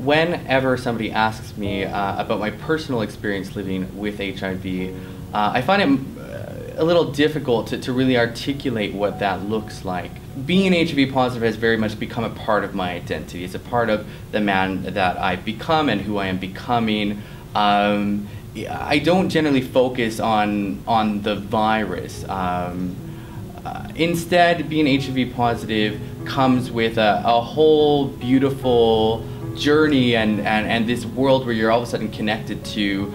whenever somebody asks me about my personal experience living with HIV, I find it a little difficult to really articulate what that looks like. Being HIV positive has very much become a part of my identity. It's a part of the man that I've become and who I am becoming. I don't generally focus on the virus. Instead, being HIV positive comes with a whole beautiful journey and this world where you're all of a sudden connected to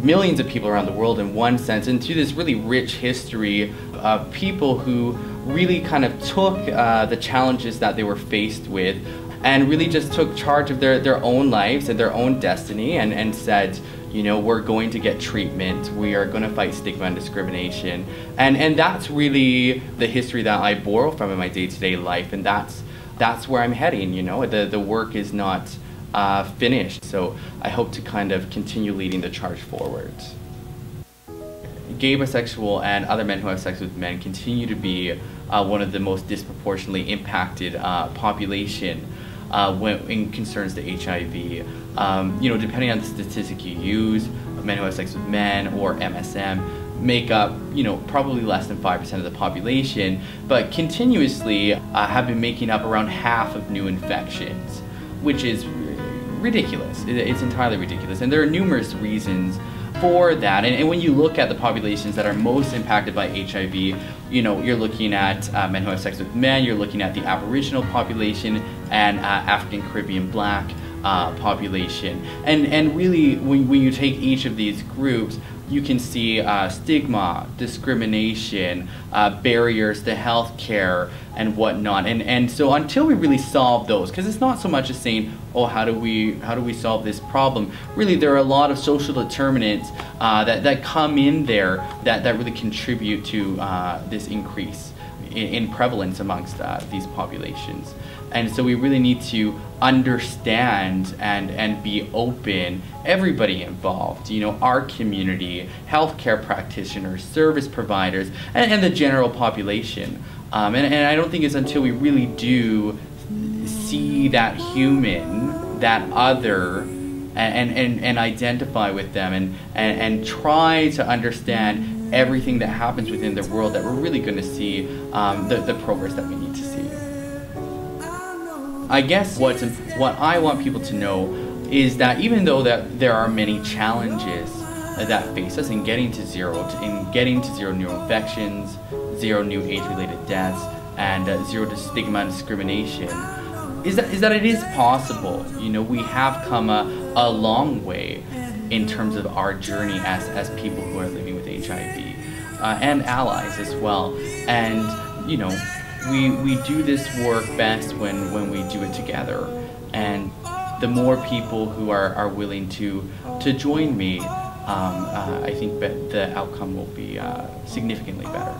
millions of people around the world in one sense, and to this really rich history of people who really kind of took the challenges that they were faced with and really just took charge of their own lives and their own destiny and said, you know, we're going to get treatment, we are going to fight stigma and discrimination. And that's really the history that I borrow from in my day-to-day life, and that's where I'm heading, you know. The work is not finished, so I hope to kind of continue leading the charge forward. Gay, bisexual, and other men who have sex with men continue to be one of the most disproportionately impacted population when it concerns to HIV. You know, depending on the statistic you use, men who have sex with men or MSM make up, you know, probably less than 5% of the population, but continuously have been making up around half of new infections, which is ridiculous. It's entirely ridiculous, and there are numerous reasons for that. And when you look at the populations that are most impacted by HIV, you know, you're looking at men who have sex with men, you're looking at the Aboriginal population and African Caribbean Black population. And really, when you take each of these groups, you can see stigma, discrimination, barriers to health care, and whatnot. And so until we really solve those, because it's not so much as saying, oh, how do we solve this problem? Really, there are a lot of social determinants that come in there that really contribute to this increase in prevalence amongst these populations. And so we really need to understand and be open, everybody involved, you know, our community, healthcare practitioners, service providers, and the general population. And I don't think it's until we really do see that human, that other, and identify with them and try to understand everything that happens within their world that we're really going to see the progress that we need to see. I guess what I want people to know is that even though that there are many challenges that face us in getting to zero new infections, zero new AIDS-related deaths, and zero to stigma and discrimination, is that it is possible. You know, we have come a long way in terms of our journey as people who are living with HIV, and allies as well. And, you know, we do this work best when we do it together. And the more people who are willing to join me, I think that the outcome will be significantly better.